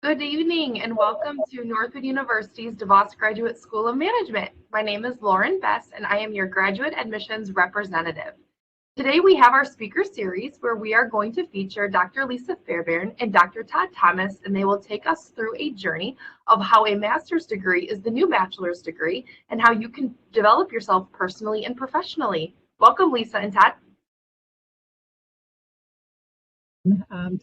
Good evening and welcome to Northwood University's Devos Graduate School of Management. My name is Lauren Bess and I am your graduate admissions representative. Today we have our speaker series where we are going to feature Dr. Lisa Fairbairn and Dr. Todd Thomas, and they will take us through a journey of how a master's degree is the new bachelor's degree and how you can develop yourself personally and professionally. Welcome, Lisa and Todd.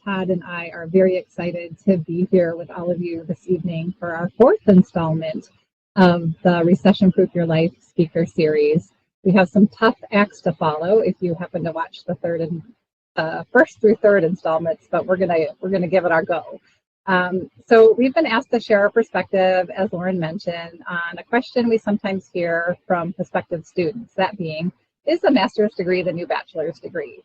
Todd and I are very excited to be here with all of you this evening for our fourth installment of the Recession Proof Your Life speaker series. We have some tough acts to follow if you happen to watch the first through third installments, but we're gonna give it our go. So we've been asked to share our perspective, as Lauren mentioned, on a question we sometimes hear from prospective students, that being, is a master's degree the new bachelor's degree?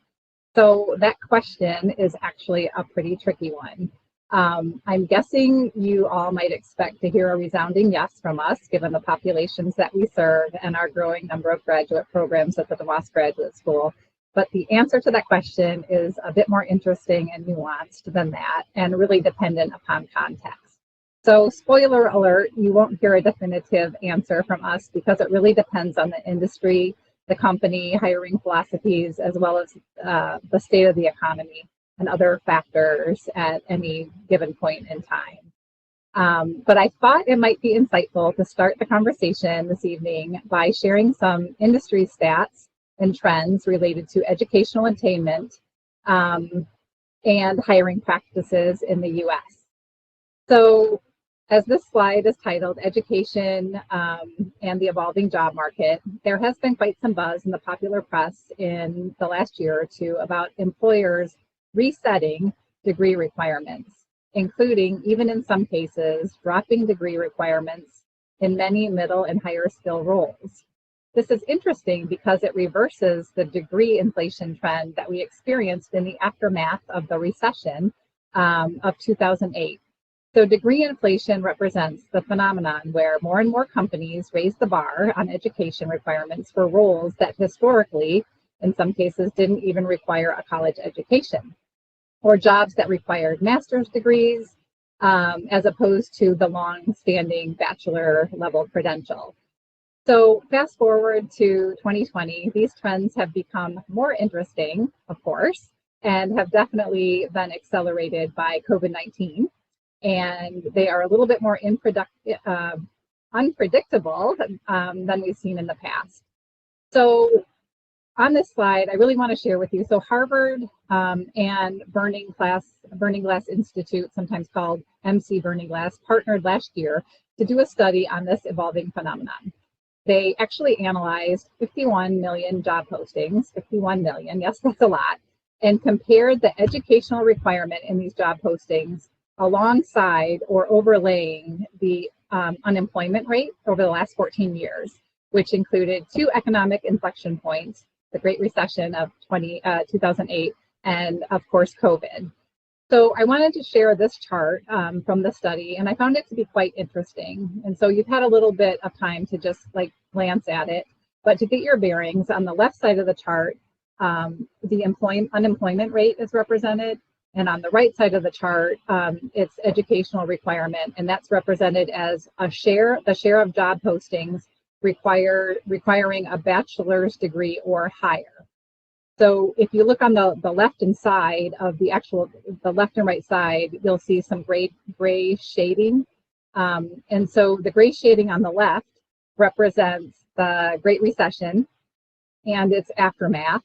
So that question is actually a pretty tricky one. I'm guessing you all might expect to hear a resounding yes from us, given the populations that we serve and our growing number of graduate programs at the DeVos Graduate School. But the answer to that question is a bit more interesting and nuanced than that, and really dependent upon context. So spoiler alert, you won't hear a definitive answer from us because it really depends on the industry, the company, hiring philosophies, as well as the state of the economy and other factors at any given point in time. But I thought it might be insightful to start the conversation this evening by sharing some industry stats and trends related to educational attainment and hiring practices in the US. So as this slide is titled Education and the Evolving Job Market, there has been quite some buzz in the popular press in the last year or two about employers resetting degree requirements, including, even in some cases, dropping degree requirements in many middle and higher skill roles. This is interesting because it reverses the degree inflation trend that we experienced in the aftermath of the recession of 2008. So degree inflation represents the phenomenon where more and more companies raise the bar on education requirements for roles that historically, in some cases, didn't even require a college education, or jobs that required master's degrees as opposed to the long-standing bachelor level credential. So fast forward to 2020, these trends have become more interesting, of course, and have definitely been accelerated by COVID-19. And they are a little bit more unpredictable than we've seen in the past. So on this slide, I really want to share with you, so Harvard and Burning Glass Institute, sometimes called MC Burning Glass, partnered last year to do a study on this evolving phenomenon. They actually analyzed 51 million job postings, 51 million, yes, that's a lot, and compared the educational requirement in these job postings alongside or overlaying the unemployment rate over the last 14 years, which included two economic inflection points, the Great Recession of 2008, and of course, COVID. So I wanted to share this chart from the study, and I found it to be quite interesting. And so you've had a little bit of time to just glance at it, but to get your bearings, on the left side of the chart, the unemployment rate is represented. And on the right side of the chart, it's educational requirement, and that's represented as the share of job postings requiring a bachelor's degree or higher. So if you look on the left and side of the left and right side, you'll see some gray shading. And so the gray shading on the left represents the Great Recession and its aftermath.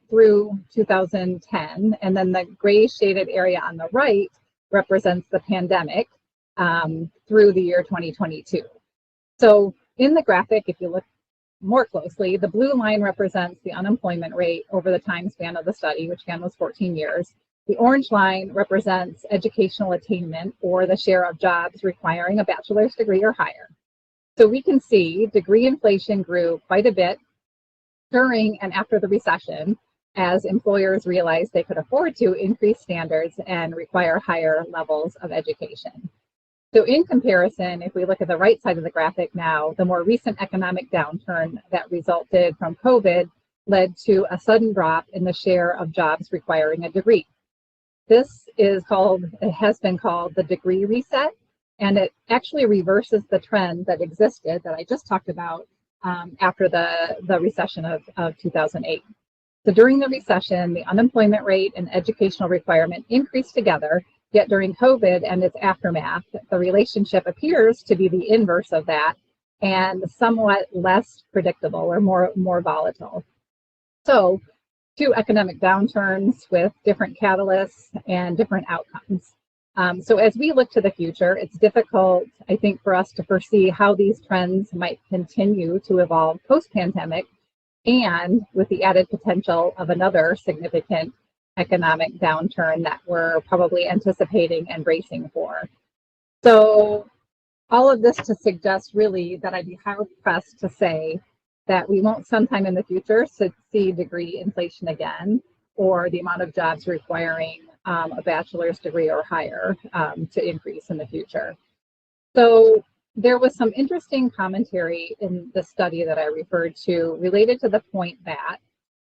Through 2010, and then the gray shaded area on the right represents the pandemic through the year 2022. So in the graphic, if you look more closely, the blue line represents the unemployment rate over the time span of the study, which again was 14 years. The orange line represents educational attainment, or the share of jobs requiring a bachelor's degree or higher. So we can see degree inflation grew quite a bit during and after the recession, as employers realized they could afford to increase standards and require higher levels of education. So in comparison, if we look at the right side of the graphic now, the more recent economic downturn that resulted from COVID led to a sudden drop in the share of jobs requiring a degree. This has been called the degree reset, and it actually reverses the trend that existed that I just talked about after the recession of 2008. So during the recession, the unemployment rate and educational requirement increased together, yet during COVID and its aftermath, the relationship appears to be the inverse of that and somewhat less predictable or more volatile. So two economic downturns with different catalysts and different outcomes. So as we look to the future, it's difficult, I think, for us to foresee how these trends might continue to evolve post-pandemic, and with the added potential of another significant economic downturn that we're probably anticipating and bracing for. So all of this to suggest really that I'd be hard-pressed to say that we won't sometime in the future see degree inflation again, or the amount of jobs requiring a bachelor's degree or higher to increase in the future. So there was some interesting commentary in the study that I referred to related to the point that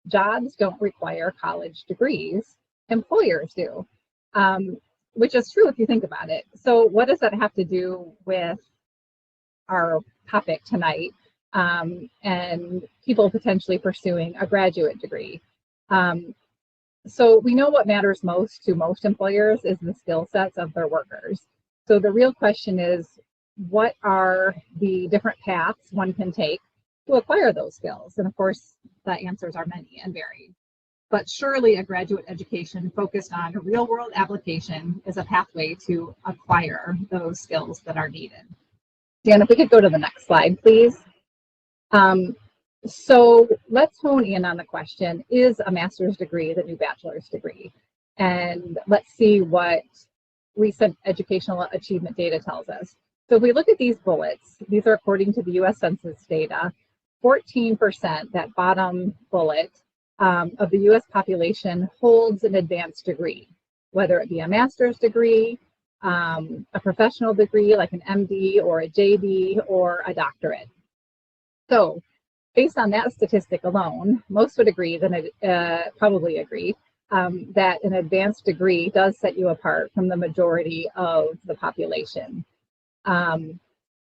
jobs don't require college degrees, employers do, which is true if you think about it. So what does that have to do with our topic tonight and people potentially pursuing a graduate degree? So we know what matters most to most employers is the skill sets of their workers. So the real question is, what are the different paths one can take to acquire those skills? And of course, the answers are many and varied. But surely a graduate education focused on a real-world application is a pathway to acquire those skills that are needed. Dan, if we could go to the next slide, please. So let's hone in on the question, is a master's degree the new bachelor's degree? And let's see what recent educational achievement data tells us. So if we look at these bullets, these are according to the US Census data, 14%, that bottom bullet, of the US population holds an advanced degree, whether it be a master's degree, a professional degree like an MD or a JD or a doctorate. So based on that statistic alone, most would agree, probably agree, that an advanced degree does set you apart from the majority of the population.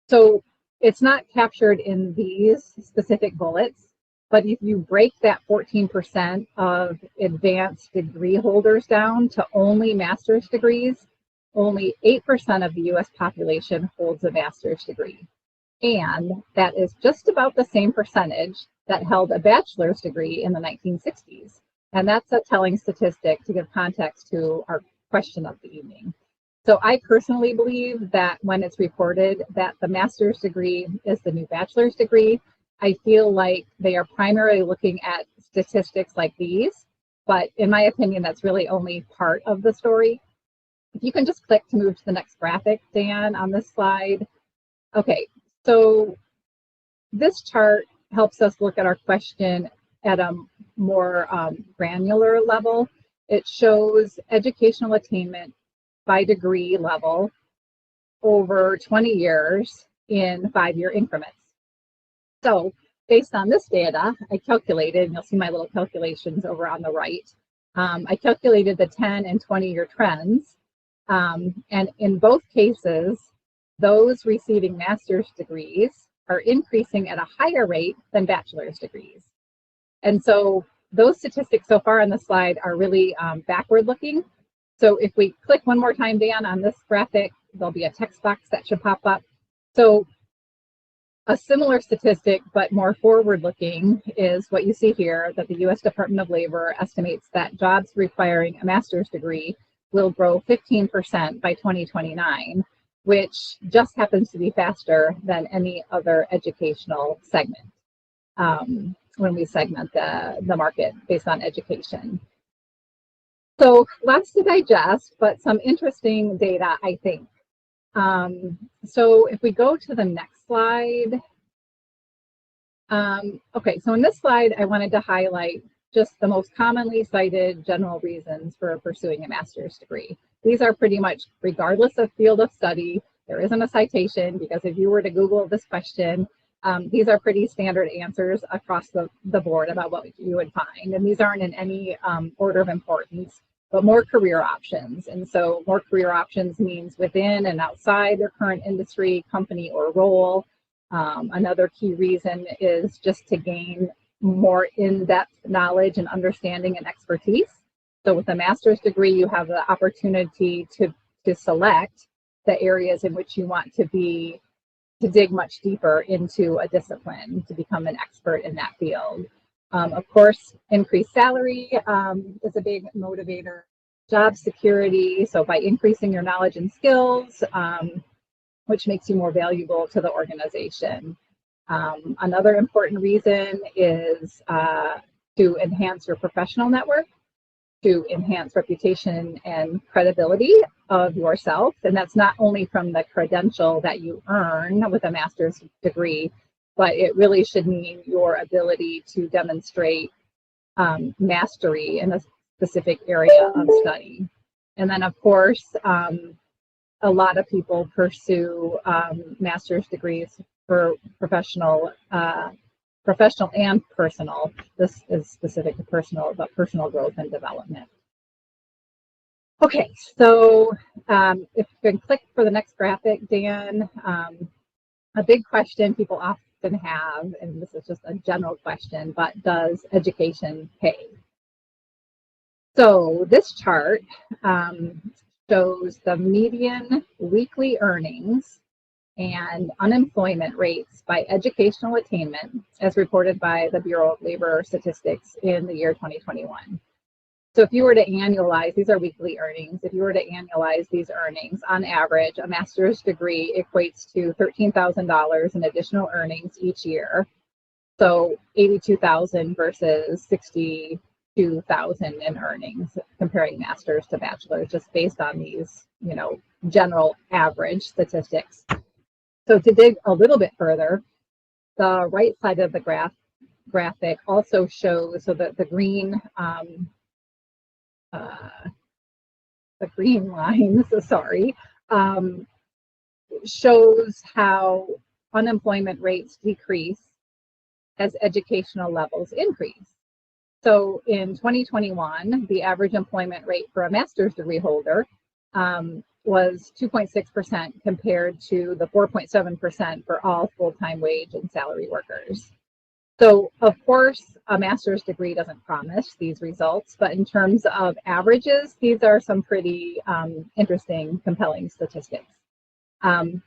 So it's not captured in these specific bullets, but if you break that 14% of advanced degree holders down to only master's degrees, only 8% of the US population holds a master's degree. And that is just about the same percentage that held a bachelor's degree in the 1960s. And that's a telling statistic to give context to our question of the evening. So I personally believe that when it's reported that the master's degree is the new bachelor's degree, I feel like they are primarily looking at statistics like these, but in my opinion, that's really only part of the story. If you can just click to move to the next graphic, Dan, on this slide. Okay, so this chart helps us look at our question at a more granular level. It shows educational attainment by degree level over 20 years in 5-year increments. So based on this data, I calculated, and you'll see my little calculations over on the right, I calculated the 10 and 20-year trends. And in both cases, those receiving master's degrees are increasing at a higher rate than bachelor's degrees. And so those statistics so far on the slide are really backward looking. So if we click one more time, Dan, on this graphic, there'll be a text box that should pop up. So a similar statistic, but more forward-looking, is what you see here, that the U.S. Department of Labor estimates that jobs requiring a master's degree will grow 15% by 2029, which just happens to be faster than any other educational segment when we segment the market based on education. So lots to digest, but some interesting data, I think. So if we go to the next slide. Okay, so in this slide, I wanted to highlight just the most commonly cited general reasons for pursuing a master's degree. These are pretty much regardless of field of study. There isn't a citation, because if you were to Google this question, these are pretty standard answers across the board about what you would find. And these aren't in any order of importance, but more career options. And so more career options means within and outside their current industry, company, or role. Another key reason is just to gain more in-depth knowledge and understanding and expertise. So with a master's degree, you have the opportunity to select the areas in which you want to dig much deeper into a discipline to become an expert in that field. Of course, increased salary is a big motivator. Job security, so by increasing your knowledge and skills, which makes you more valuable to the organization. Another important reason is to enhance your professional network, to enhance reputation and credibility of yourself. And that's not only from the credential that you earn with a master's degree, but it really should mean your ability to demonstrate mastery in a specific area of study. And then, of course, a lot of people pursue master's degrees for professional and personal. This is specific to personal, but personal growth and development. Okay, so if you can click for the next graphic, Dan, a big question people often have, and this is just a general question, but does education pay? So this chart shows the median weekly earnings and unemployment rates by educational attainment as reported by the Bureau of Labor Statistics in the year 2021. So if you were to annualize, these are weekly earnings, if you were to annualize these earnings, on average, a master's degree equates to $13,000 in additional earnings each year. So 82,000 versus 62,000 in earnings, comparing masters to bachelors, just based on these, general average statistics. So to dig a little bit further, the right side of the graphic also shows, so that the green line, shows how unemployment rates decrease as educational levels increase. So in 2021, the average employment rate for a master's degree holder was 2.6% compared to the 4.7% for all full-time wage and salary workers. So of course, a master's degree doesn't promise these results, but in terms of averages, these are some pretty interesting, compelling statistics. I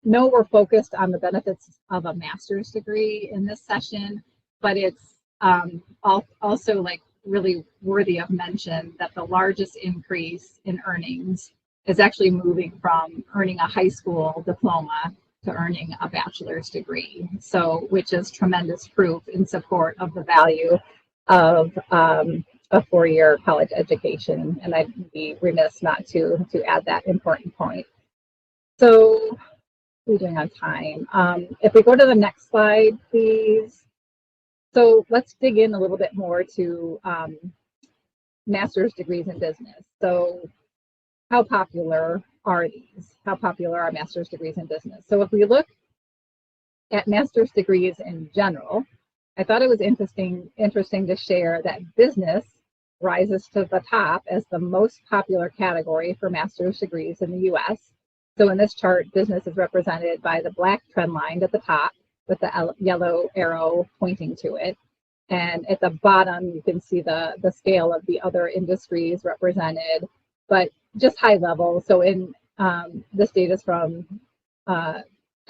know we're focused on the benefits of a master's degree in this session, but it's also really worthy of mention that the largest increase in earnings is actually moving from earning a high school diploma to earning a bachelor's degree. So, which is tremendous proof in support of the value of a four-year college education. And I'd be remiss not to add that important point. So, we're doing on time. If we go to the next slide, please. So let's dig in a little bit more to master's degrees in business. So how popular are these? How popular are master's degrees in business? So if we look at master's degrees in general, I thought it was interesting to share that business rises to the top as the most popular category for master's degrees in the US. So in this chart, business is represented by the black trend line at the top with the yellow arrow pointing to it. And at the bottom, you can see the scale of the other industries represented, but just high level. So in this data is from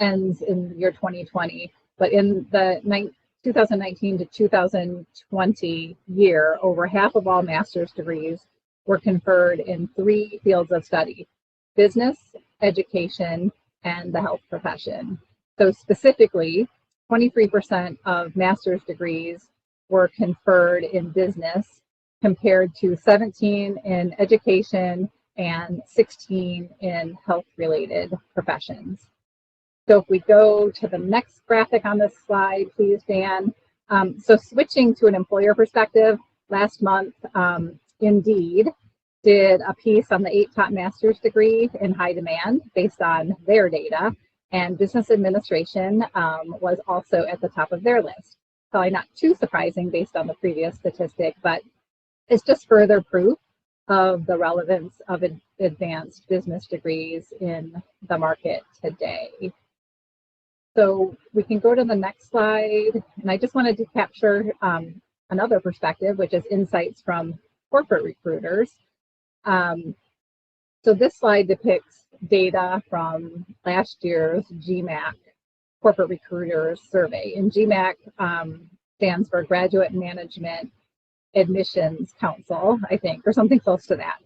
ends in the year 2020, but in the 2019 to 2020 year, over half of all master's degrees were conferred in three fields of study: business, education, and the health profession. So specifically, 23% of master's degrees were conferred in business compared to 17 in education and 16 in health-related professions. So if we go to the next graphic on this slide, please, Dan. So switching to an employer perspective, last month, Indeed did a piece on the 8 top master's degree in high demand based on their data. And business administration was also at the top of their list. Probably not too surprising based on the previous statistic, but It's just further proof of the relevance of advanced business degrees in the market today. So we can go to the next slide. And I just wanted to capture another perspective, which is insights from corporate recruiters. So this slide depicts data from last year's GMAC Corporate Recruiters Survey. And GMAC stands for Graduate Management Admissions Council, I think, or something close to that.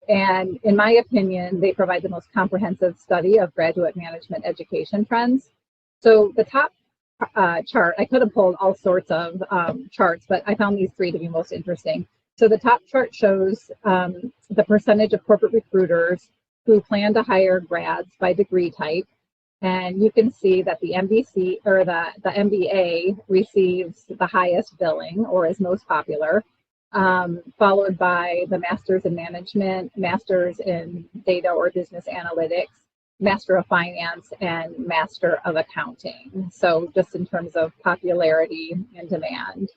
And in my opinion, they provide the most comprehensive study of graduate management education trends. So the top chart, I could have pulled all sorts of charts, but I found these three to be most interesting. So the top chart shows the percentage of corporate recruiters who plan to hire grads by degree type. And you can see that the MBC or the MBA receives the highest billing or is most popular, followed by the Masters in Management, Masters in Data or Business Analytics, Master of Finance, and Master of Accounting. So just in terms of popularity and demand.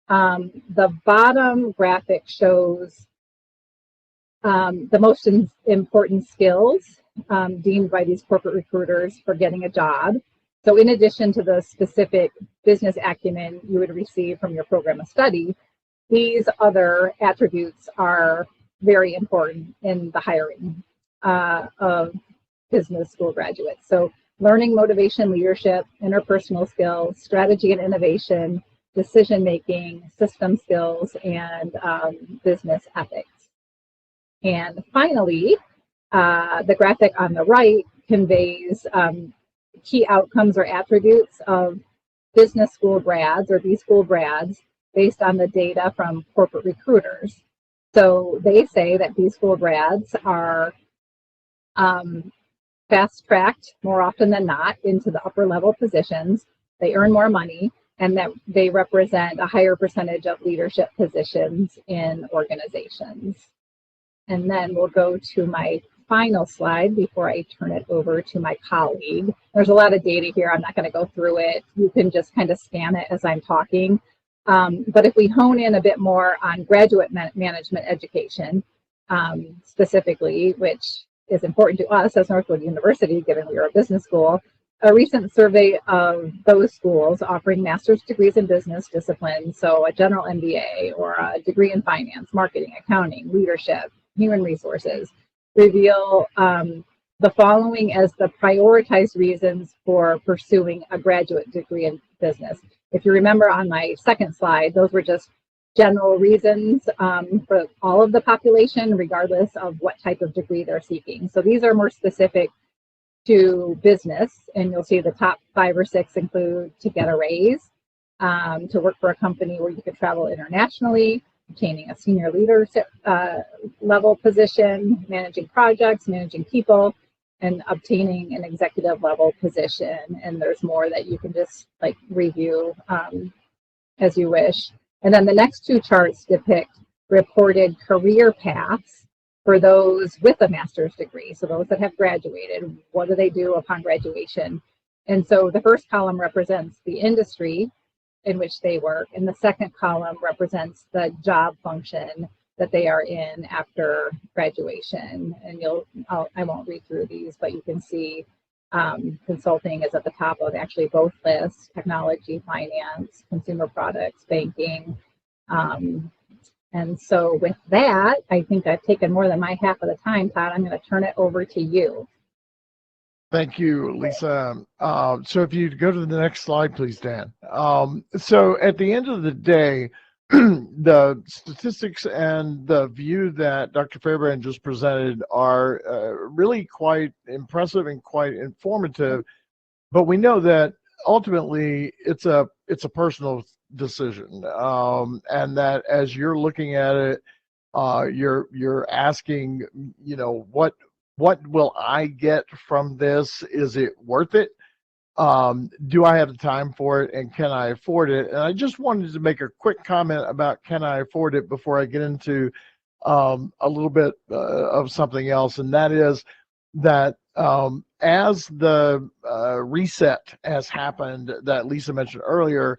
The bottom graphic shows the most important skills deemed by these corporate recruiters for getting a job. So in addition to the specific business acumen you would receive from your program of study, these other attributes are very important in the hiring of business school graduates. So learning, motivation, leadership, interpersonal skills, strategy and innovation, decision-making, system skills, and business ethics. And finally, the graphic on the right conveys key outcomes or attributes of business school grads or B-school grads based on the data from corporate recruiters. So they say that B-school grads are fast-tracked more often than not into the upper-level positions. They earn more money, and that they represent a higher percentage of leadership positions in organizations. And then we'll go to my final slide before I turn it over to my colleague. There's a lot of data here. I'm not going to go through it. You can just kind of scan it as I'm talking. But if we hone in a bit more on graduate management education, specifically, which is important to us as Northwood University, given we are a business school, a recent survey of those schools offering master's degrees in business disciplines, so a general MBA or a degree in finance, marketing, accounting, leadership, human resources, reveal the following as the prioritized reasons for pursuing a graduate degree in business. If you remember on my second slide, those were just general reasons for all of the population, regardless of what type of degree they're seeking. So these are more specific to business, and you'll see the top 5 or 6 include to get a raise, to work for a company where you could travel internationally, obtaining a senior leadership level position, managing projects, managing people, and obtaining an executive level position. And there's more that you can just like review as you wish. And then the next 2 charts depict reported career paths for those with a master's degree. So those that have graduated, what do they do upon graduation? And so the first column represents the industry in which they work, and the second column represents the job function that they are in after graduation. And I won't read through these, but you can see consulting is at the top of actually both lists: technology, finance, consumer products, banking. And so with that, I think I've taken more than my half of the time, Todd. I'm going to turn it over to you. Thank you, Lisa. So if you go to the next slide, please, Dan. So at the end of the day, the statistics and the view that Dr. Fairbairn just presented are really quite impressive and quite informative. But we know that ultimately it's a personal decision, and that as you're looking at it, you're asking, what will I get from this? Is it worth it? Do I have the time for it, and can I afford it? And I just wanted to make a quick comment about can I afford it before I get into a little bit of something else, and that is that as the reset has happened that Lisa mentioned earlier,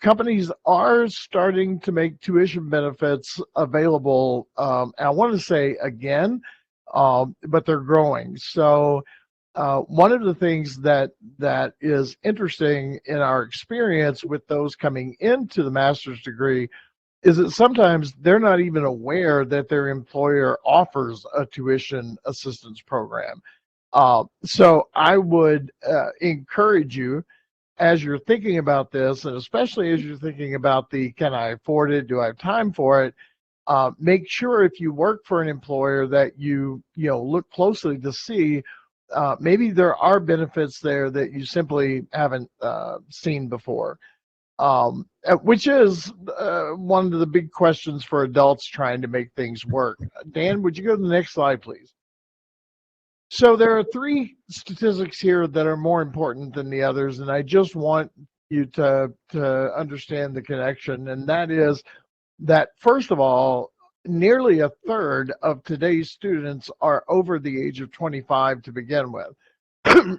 Companies are starting to make tuition benefits available. And I want to say again, but they're growing. So one of the things that is interesting in our experience with those coming into the master's degree is that sometimes they're not even aware that their employer offers a tuition assistance program. So I would encourage you, as you're thinking about this, and especially as you're thinking about the can I afford it, do I have time for it, make sure if you work for an employer that you look closely to see maybe there are benefits there that you simply haven't seen before, which is one of the big questions for adults trying to make things work. Dan, would you go to the next slide, please? So there are three statistics here that are more important than the others, and I just want you to understand the connection, and that is that, first of all, nearly a third of today's students are over the age of 25 to begin with.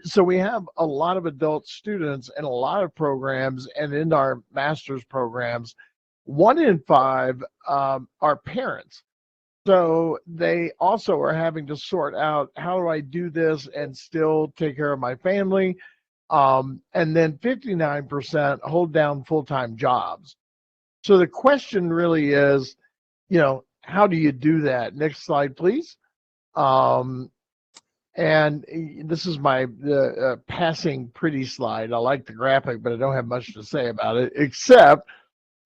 So we have a lot of adult students in a lot of programs, and in our master's programs, 1 in 5 are parents. So they also are having to sort out, how do I do this and still take care of my family? And then 59% hold down full-time jobs. So the question really is, how do you do that? Next slide, please. And this is my passing pretty slide. I like the graphic, but I don't have much to say about it, except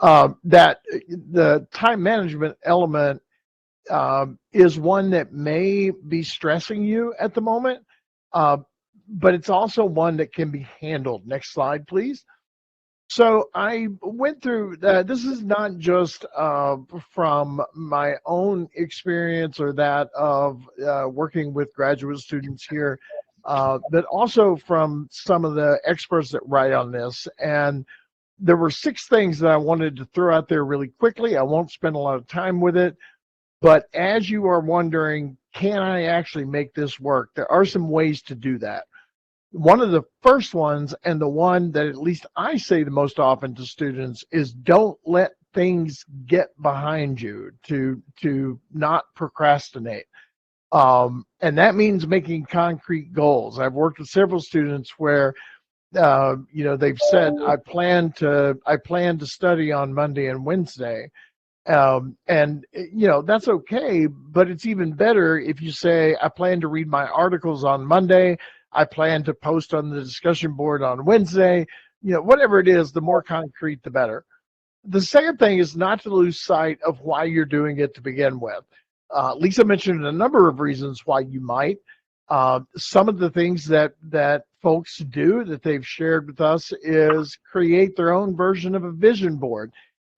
that the time management element is one that may be stressing you at the moment, but it's also one that can be handled. Next slide, please. So I went through that. This is not just from my own experience or that of working with graduate students here, but also from some of the experts that write on this. And there were 6 things that I wanted to throw out there really quickly. I won't spend a lot of time with it. But as you are wondering, can I actually make this work? There are some ways to do that. One of the first ones, and the one that at least I say the most often to students, is don't let things get behind you, to not procrastinate. And that means making concrete goals. I've worked with several students where they've said, I plan to study on Monday and Wednesday. And that's okay, but it's even better if you say, I plan to read my articles on Monday, I plan to post on the discussion board on Wednesday. Whatever it is, the more concrete, the better. The second thing is not to lose sight of why you're doing it to begin with. Lisa mentioned a number of reasons why you might. Some of the things that folks do that they've shared with us is create their own version of a vision board.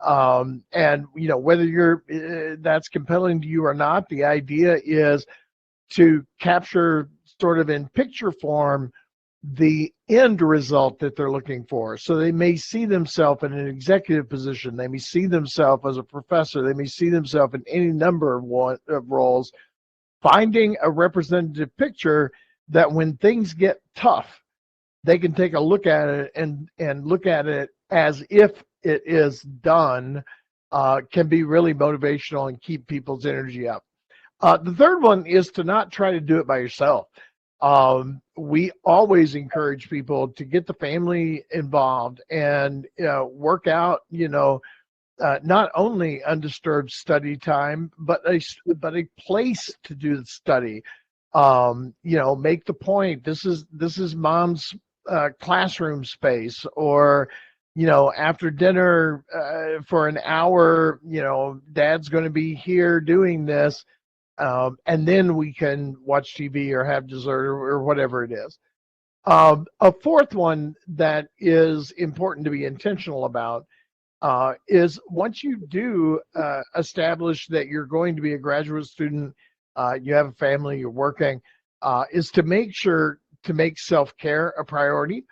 And whether that's compelling to you or not, the idea is to capture sort of in picture form the end result that they're looking for. So they may see themselves in an executive position, they may see themselves as a professor, they may see themselves in any number of roles. Finding a representative picture that when things get tough, they can take a look at it and look at it as if it is done, can be really motivational and keep people's energy up. The third one is to not try to do it by yourself. We always encourage people to get the family involved and work out, not only undisturbed study time, but a place to do the study. Make the point, this is mom's classroom space, or after dinner for an hour, dad's going to be here doing this, and then we can watch TV or have dessert or whatever it is. A fourth one that is important to be intentional about is once you do establish that you're going to be a graduate student, you have a family, you're working, is to make sure to make self-care a priority,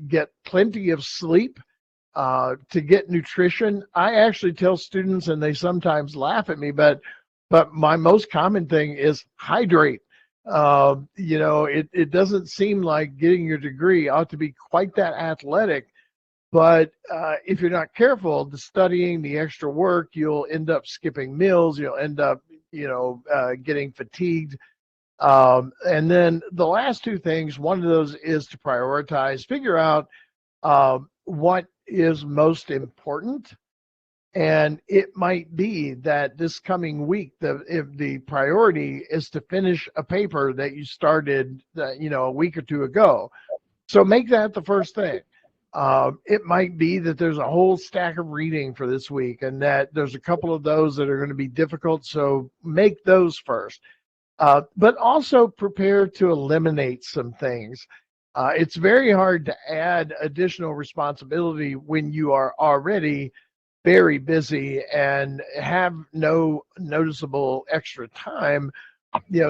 get plenty of sleep, to get nutrition. I actually tell students, and they sometimes laugh at me, but my most common thing is hydrate. It doesn't seem like getting your degree ought to be quite that athletic, But if you're not careful, the studying, the extra work, you'll end up skipping meals. You'll end up, getting fatigued. And then the last two things, one of those is to prioritize, figure out what is most important. And it might be that this coming week, if the priority is to finish a paper that you started, a week or two ago. So make that the first thing. It might be that there's a whole stack of reading for this week and that there's a couple of those that are going to be difficult. So make those first. But also prepare to eliminate some things. It's very hard to add additional responsibility when you are already very busy and have no noticeable extra time.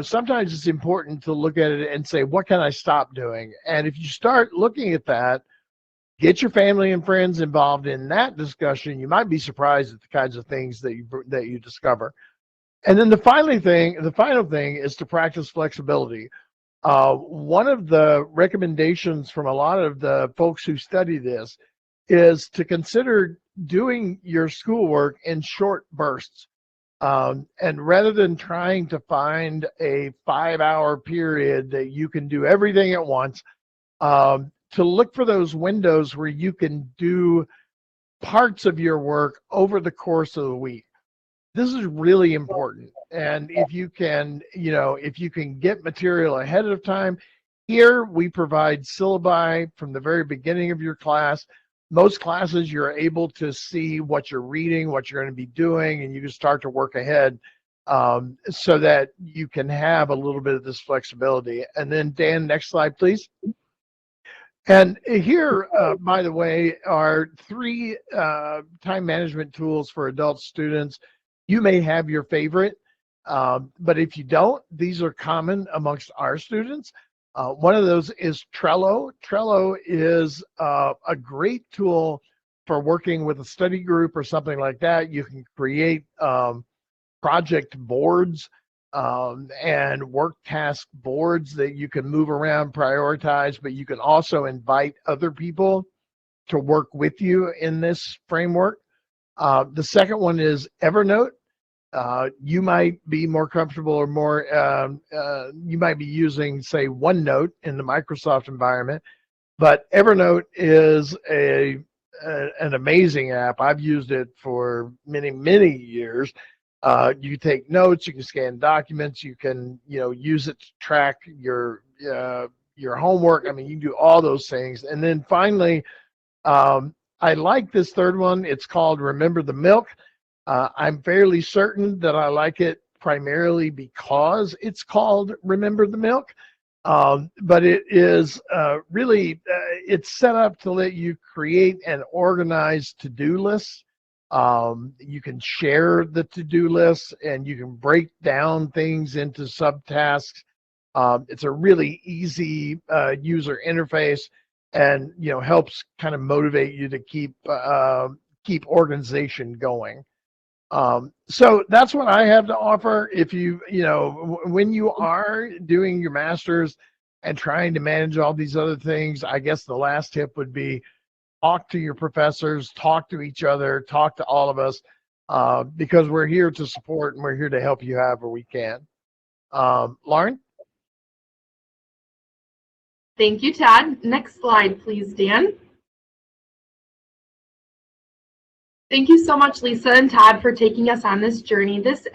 Sometimes it's important to look at it and say, what can I stop doing? And if you start looking at that, get your family and friends involved in that discussion, you might be surprised at the kinds of things that you discover. And then the final thing is to practice flexibility. One of the recommendations from a lot of the folks who study this is to consider doing your schoolwork in short bursts. And rather than trying to find a 5-hour period that you can do everything at once, to look for those windows where you can do parts of your work over the course of the week. This is really important. And if you can get material ahead of time, here we provide syllabi from the very beginning of your class. Most classes you're able to see what you're reading, what you're going to be doing, and you can start to work ahead so that you can have a little bit of this flexibility. And then Dan, next slide, please. And here, by the way, are 3 time management tools for adult students. You may have your favorite, but if you don't, these are common amongst our students. One of those is Trello. Trello is a great tool for working with a study group or something like that. You can create project boards and work task boards that you can move around, prioritize, but you can also invite other people to work with you in this framework. The second one is Evernote. You might be more comfortable or more, you might be using, say, OneNote in the Microsoft environment, but Evernote is an amazing app. I've used it for many, many years. You take notes, you can scan documents, you can, use it to track your homework. I mean, you can do all those things. And then finally, I like this third one. It's called Remember the Milk. I'm fairly certain that I like it primarily because it's called Remember the Milk. But it is really, it's set up to let you create and organize to-do lists. You can share the to-do list and you can break down things into subtasks. It's a really easy user interface and, helps kind of motivate you to keep organization going. So that's what I have to offer. If when you are doing your master's and trying to manage all these other things, I guess the last tip would be talk to your professors, talk to each other, talk to all of us, because we're here to support and we're here to help you however we can. Lauren? Thank you, Todd. Next slide, please, Dan. Thank you so much, Lisa and Todd, for taking us on this journey this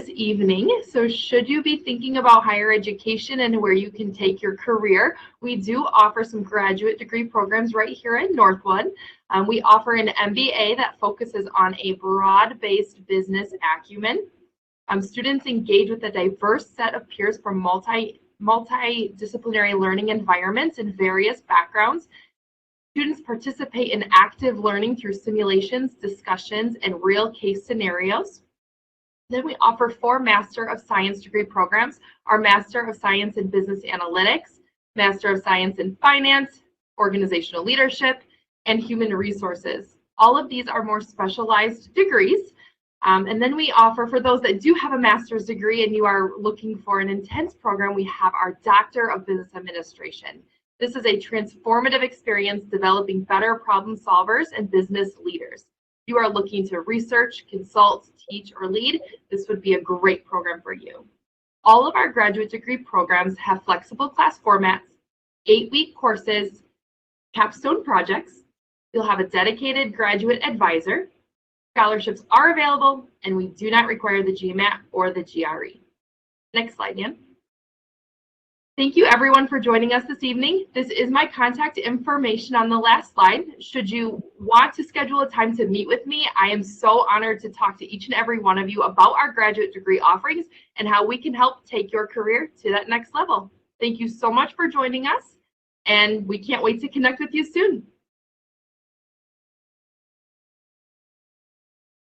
evening. So should you be thinking about higher education and where you can take your career, we do offer some graduate degree programs right here in Northwood. We offer an MBA that focuses on a broad-based business acumen. Students engage with a diverse set of peers from multidisciplinary learning environments in various backgrounds. Students participate in active learning through simulations, discussions, and real case scenarios. Then we offer 4 Master of Science degree programs: our Master of Science in Business Analytics, Master of Science in Finance, Organizational Leadership, and Human Resources. All of these are more specialized degrees. And then we offer, for those that do have a master's degree and you are looking for an intense program, we have our Doctor of Business Administration. This is a transformative experience developing better problem solvers and business leaders. If you are looking to research, consult, teach, or lead, this would be a great program for you. All of our graduate degree programs have flexible class formats, 8-week courses, capstone projects. You'll have a dedicated graduate advisor. Scholarships are available, and we do not require the GMAT or the GRE. Next slide, Dan. Thank you everyone for joining us this evening. This is my contact information on the last slide. Should you want to schedule a time to meet with me, I am so honored to talk to each and every one of you about our graduate degree offerings and how we can help take your career to that next level. Thank you so much for joining us, and we can't wait to connect with you soon.